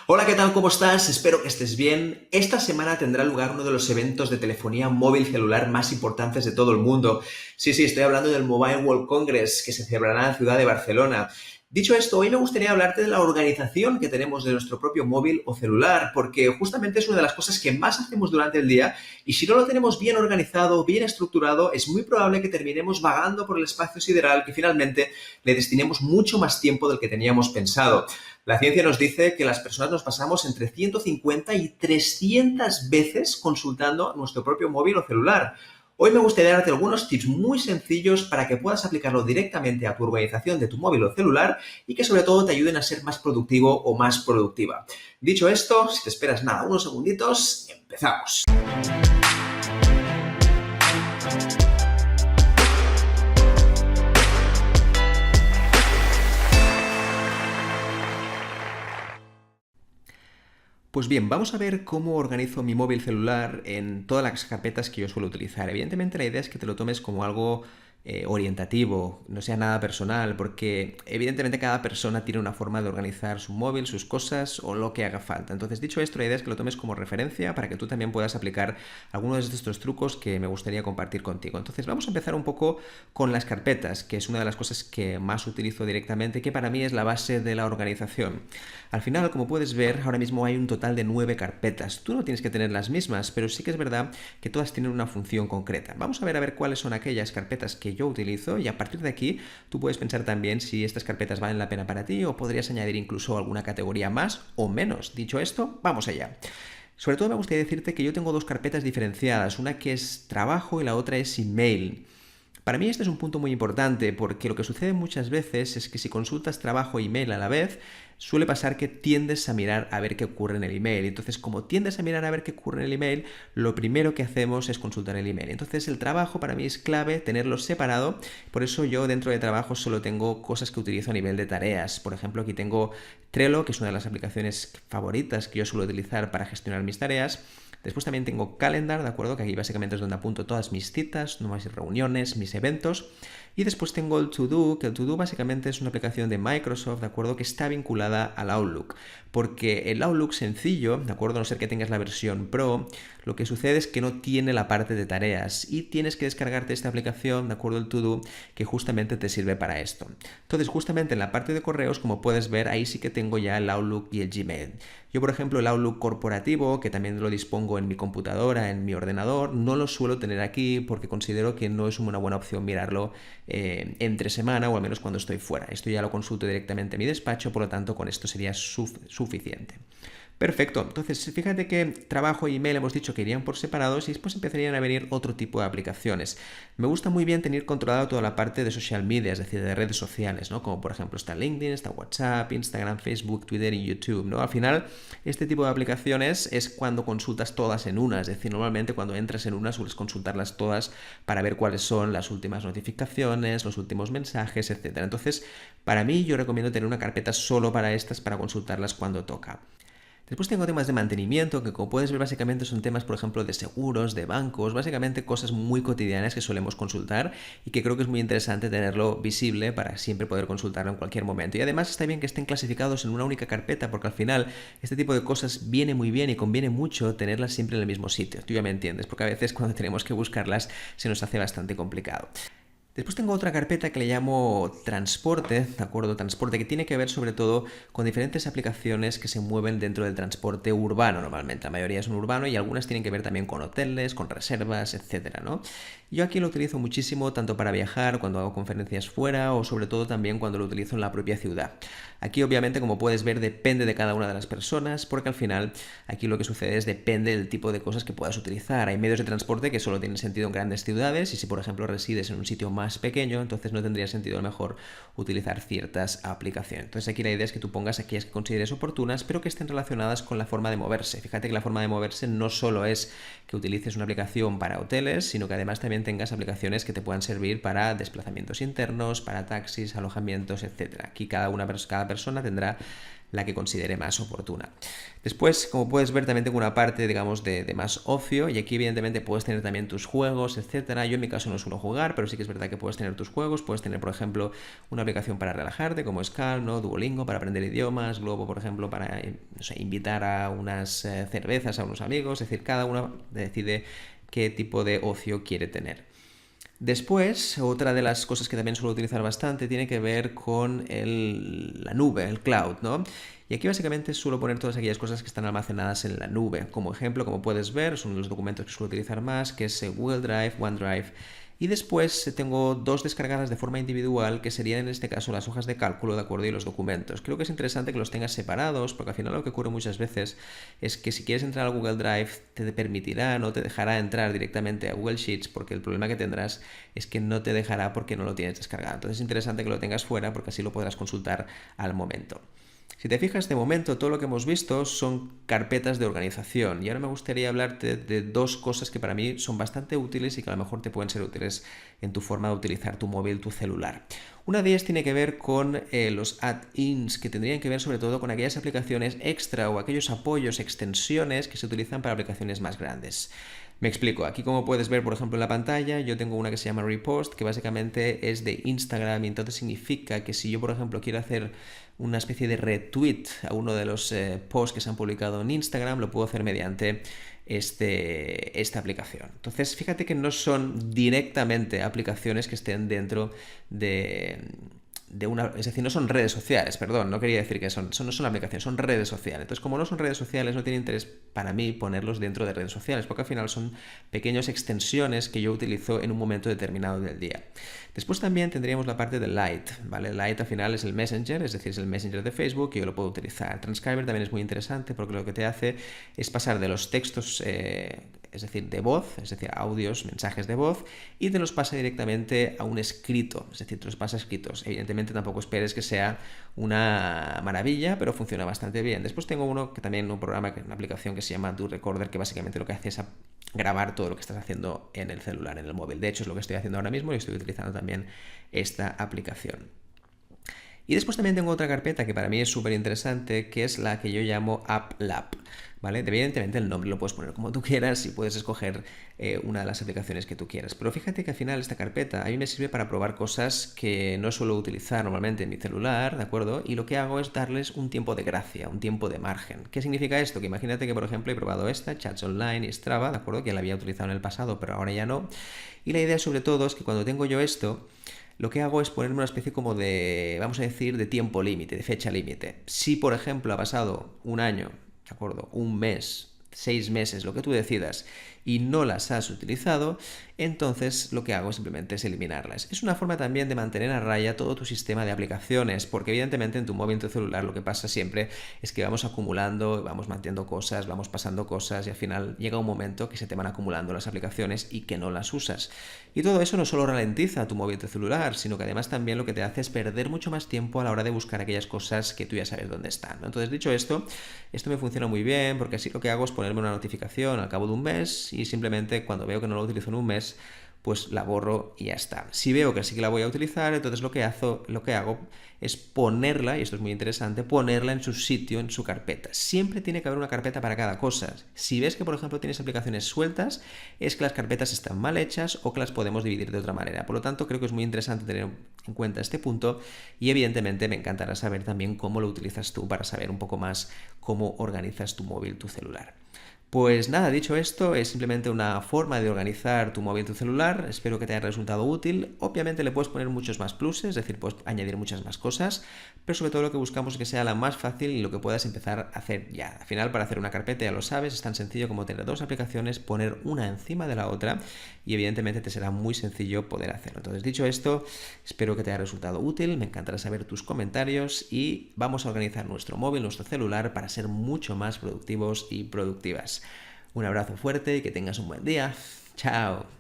Hola, ¿qué tal? ¿Cómo estás? Espero que estés bien. Esta semana tendrá lugar uno de los eventos de telefonía móvil celular más importantes de todo el mundo. Sí, estoy hablando del Mobile World Congress, que se celebrará en la ciudad de Barcelona. Dicho esto, hoy me gustaría hablarte de la organización que tenemos de nuestro propio móvil o celular, porque justamente es una de las cosas que más hacemos durante el día y si no lo tenemos bien organizado, bien estructurado, es muy probable que terminemos vagando por el espacio sideral que finalmente le destinemos mucho más tiempo del que teníamos pensado. La ciencia nos dice que las personas nos pasamos entre 150 y 300 veces consultando nuestro propio móvil o celular. Hoy me gustaría darte algunos tips muy sencillos para que puedas aplicarlo directamente a tu organización de tu móvil o celular y que sobre todo te ayuden a ser más productivo o más productiva. Dicho esto, si te esperas nada, unos segunditos, empezamos. Pues bien, vamos a ver cómo organizo mi móvil celular en todas las carpetas que yo suelo utilizar. Evidentemente la idea es que te lo tomes como algo orientativo, no sea nada personal, porque evidentemente cada persona tiene una forma de organizar su móvil, sus cosas o lo que haga falta. Entonces, dicho esto, la idea es que lo tomes como referencia para que tú también puedas aplicar algunos de estos trucos que me gustaría compartir contigo. Entonces, vamos a empezar un poco con las carpetas, que es una de las cosas que más utilizo directamente, que para mí es la base de la organización. Al final, como puedes ver, ahora mismo hay un total de 9 carpetas. Tú no tienes que tener las mismas, pero sí que es verdad que todas tienen una función concreta. Vamos a ver cuáles son aquellas carpetas que yo utilizo y a partir de aquí tú puedes pensar también si estas carpetas valen la pena para ti o podrías añadir incluso alguna categoría más o menos. Dicho esto, vamos allá. Sobre todo me gustaría decirte que yo tengo dos carpetas diferenciadas, una que es trabajo y la otra es email. Para mí este es un punto muy importante porque lo que sucede muchas veces es que si consultas trabajo e email a la vez, suele pasar que tiendes a mirar a ver qué ocurre en el email. Entonces, como tiendes a mirar a ver qué ocurre en el email, lo primero que hacemos es consultar el email. Entonces, el trabajo para mí es clave tenerlo separado. Por eso yo dentro de trabajo solo tengo cosas que utilizo a nivel de tareas. Por ejemplo, aquí tengo Trello, que es una de las aplicaciones favoritas que yo suelo utilizar para gestionar mis tareas. Después también tengo Calendar, ¿de acuerdo? Que aquí básicamente es donde apunto todas mis citas, mis reuniones, mis eventos. Y después tengo el To-Do, que el To-Do básicamente es una aplicación de Microsoft, ¿de acuerdo? Que está vinculada al Outlook. Porque el Outlook sencillo, ¿de acuerdo? A no ser que tengas la versión Pro, lo que sucede es que no tiene la parte de tareas y tienes que descargarte esta aplicación, ¿de acuerdo? El To-Do, que justamente te sirve para esto. Entonces, justamente en la parte de correos, como puedes ver, ahí sí que tengo ya el Outlook y el Gmail. Yo, por ejemplo, el Outlook corporativo, que también lo dispongo en mi computadora, en mi ordenador, no lo suelo tener aquí porque considero que no es una buena opción mirarlo entre semana o al menos cuando estoy fuera. Esto ya lo consulto directamente en mi despacho, por lo tanto con esto sería suficiente. Perfecto, entonces fíjate que trabajo y email hemos dicho que irían por separados y después empezarían a venir otro tipo de aplicaciones. Me gusta muy bien tener controlado toda la parte de social media, es decir, de redes sociales, ¿no? Como por ejemplo está LinkedIn, está WhatsApp, Instagram, Facebook, Twitter y YouTube, ¿no? Al final, este tipo de aplicaciones es cuando consultas todas en una, es decir, normalmente cuando entras en una sueles consultarlas todas para ver cuáles son las últimas notificaciones, los últimos mensajes, etc. Entonces, para mí yo recomiendo tener una carpeta solo para estas para consultarlas cuando toca. Después tengo temas de mantenimiento, que como puedes ver básicamente son temas, por ejemplo, de seguros, de bancos, básicamente cosas muy cotidianas que solemos consultar y que creo que es muy interesante tenerlo visible para siempre poder consultarlo en cualquier momento. Y además está bien que estén clasificados en una única carpeta porque al final este tipo de cosas viene muy bien y conviene mucho tenerlas siempre en el mismo sitio. Tú ya me entiendes, porque a veces cuando tenemos que buscarlas se nos hace bastante complicado. Después tengo otra carpeta que le llamo transporte, ¿de acuerdo? Transporte que tiene que ver sobre todo con diferentes aplicaciones que se mueven dentro del transporte urbano normalmente. La mayoría son urbano y algunas tienen que ver también con hoteles, con reservas, etcétera, ¿no? Yo aquí lo utilizo muchísimo tanto para viajar, cuando hago conferencias fuera o sobre todo también cuando lo utilizo en la propia ciudad. Aquí obviamente, como puedes ver, depende de cada una de las personas porque al final aquí lo que sucede es depende del tipo de cosas que puedas utilizar. Hay medios de transporte que solo tienen sentido en grandes ciudades y si por ejemplo resides en un sitio más pequeño, entonces no tendría sentido a lo mejor utilizar ciertas aplicaciones. Entonces aquí la idea es que tú pongas aquellas que consideres oportunas, pero que estén relacionadas con la forma de moverse. Fíjate que la forma de moverse no solo es que utilices una aplicación para hoteles, sino que además también tengas aplicaciones que te puedan servir para desplazamientos internos, para taxis, alojamientos, etcétera. Aquí cada persona tendrá la que considere más oportuna. Después, como puedes ver, también tengo una parte, digamos, de más ocio, y aquí evidentemente puedes tener también tus juegos, etcétera. Yo en mi caso no suelo jugar, pero sí que es verdad que puedes tener tus juegos, puedes tener, por ejemplo, una aplicación para relajarte, como Calm, ¿no? Duolingo para aprender idiomas, Globo, por ejemplo, para, no sé, invitar a unas cervezas a unos amigos, es decir, cada uno decide qué tipo de ocio quiere tener. Después, otra de las cosas que también suelo utilizar bastante tiene que ver con la nube, el cloud, ¿no? Y aquí básicamente suelo poner todas aquellas cosas que están almacenadas en la nube. Como ejemplo, como puedes ver, son los documentos que suelo utilizar más, que es Google Drive, OneDrive. Y después tengo dos descargadas de forma individual, que serían en este caso las hojas de cálculo, ¿de acuerdo? Y los documentos. Creo que es interesante que los tengas separados, porque al final lo que ocurre muchas veces es que si quieres entrar a Google Drive, te permitirá, no te dejará entrar directamente a Google Sheets, porque el problema que tendrás es que no te dejará porque no lo tienes descargado. Entonces es interesante que lo tengas fuera, porque así lo podrás consultar al momento. Si te fijas, de momento todo lo que hemos visto son carpetas de organización, y ahora me gustaría hablarte de dos cosas que para mí son bastante útiles y que a lo mejor te pueden ser útiles en tu forma de utilizar tu móvil, tu celular. Una de ellas tiene que ver con los add-ins, que tendrían que ver sobre todo con aquellas aplicaciones extra o aquellos apoyos, extensiones que se utilizan para aplicaciones más grandes. Me explico, aquí como puedes ver por ejemplo en la pantalla, yo tengo una que se llama Repost, que básicamente es de Instagram, y entonces significa que si yo por ejemplo quiero hacer una especie de retweet a uno de los posts que se han publicado en Instagram, lo puedo hacer mediante esta aplicación. Entonces fíjate que no son directamente aplicaciones que estén dentro de una, es decir, no son redes sociales, perdón, no quería decir que no son aplicaciones, son redes sociales. Entonces, como no son redes sociales, no tiene interés para mí ponerlos dentro de redes sociales, porque al final son pequeñas extensiones que yo utilizo en un momento determinado del día. Después también tendríamos la parte de Lite, ¿vale? Lite al final es el Messenger, es decir, es el Messenger de Facebook, y yo lo puedo utilizar. Transcriber también es muy interesante porque lo que te hace es pasar de los textos, es decir, de voz, es decir, audios, mensajes de voz, y te los pasa directamente a un escrito, es decir, te los pasa escritos. Evidentemente tampoco esperes que sea una maravilla, pero funciona bastante bien. Después tengo uno que también, una aplicación que se llama Do Recorder, que básicamente lo que hace es grabar todo lo que estás haciendo en el celular, en el móvil. De hecho, es lo que estoy haciendo ahora mismo y estoy utilizando también esta aplicación. Y después también tengo otra carpeta que para mí es súper interesante, que es la que yo llamo App Lab, ¿vale? Evidentemente el nombre lo puedes poner como tú quieras y puedes escoger una de las aplicaciones que tú quieras. Pero fíjate que al final esta carpeta a mí me sirve para probar cosas que no suelo utilizar normalmente en mi celular, ¿de acuerdo? Y lo que hago es darles un tiempo de gracia, un tiempo de margen. ¿Qué significa esto? Que imagínate que, por ejemplo, he probado esta, Chats Online y Strava, ¿de acuerdo? Que la había utilizado en el pasado, pero ahora ya no. Y la idea sobre todo es que cuando tengo yo esto, lo que hago es ponerme una especie como de, vamos a decir, de tiempo límite, de fecha límite. Si, por ejemplo, ha pasado un año, ¿de acuerdo? Un mes, 6 meses, lo que tú decidas, y no las has utilizado, entonces lo que hago simplemente es eliminarlas. Es una forma también de mantener a raya todo tu sistema de aplicaciones, porque evidentemente en tu móvil, en tu celular, lo que pasa siempre es que vamos acumulando, vamos manteniendo cosas, vamos pasando cosas, y al final llega un momento que se te van acumulando las aplicaciones y que no las usas. Y todo eso no solo ralentiza tu móvil, tu celular, sino que además también lo que te hace es perder mucho más tiempo a la hora de buscar aquellas cosas que tú ya sabes dónde están, ¿no? Entonces, dicho esto me funciona muy bien, porque así lo que hago es ponerme una notificación al cabo de un mes, y simplemente cuando veo que no lo utilizo en un mes, pues la borro y ya está. Si veo que sí que la voy a utilizar, entonces lo que hago es ponerla, y esto es muy interesante, ponerla en su sitio, en su carpeta. Siempre tiene que haber una carpeta para cada cosa. Si ves que, por ejemplo, tienes aplicaciones sueltas, es que las carpetas están mal hechas o que las podemos dividir de otra manera. Por lo tanto, creo que es muy interesante tener en cuenta este punto, y evidentemente me encantará saber también cómo lo utilizas tú, para saber un poco más cómo organizas tu móvil, tu celular. Pues nada, dicho esto, es simplemente una forma de organizar tu móvil, tu celular. Espero que te haya resultado útil. Obviamente le puedes poner muchos más pluses, es decir, puedes añadir muchas más cosas, pero sobre todo lo que buscamos es que sea la más fácil y lo que puedas empezar a hacer ya. Al final, para hacer una carpeta, ya lo sabes, es tan sencillo como tener dos aplicaciones, poner una encima de la otra, y evidentemente te será muy sencillo poder hacerlo. Entonces, dicho esto, espero que te haya resultado útil. Me encantará saber tus comentarios, y vamos a organizar nuestro móvil, nuestro celular, para ser mucho más productivos y productivas. Un abrazo fuerte y que tengas un buen día. Chao.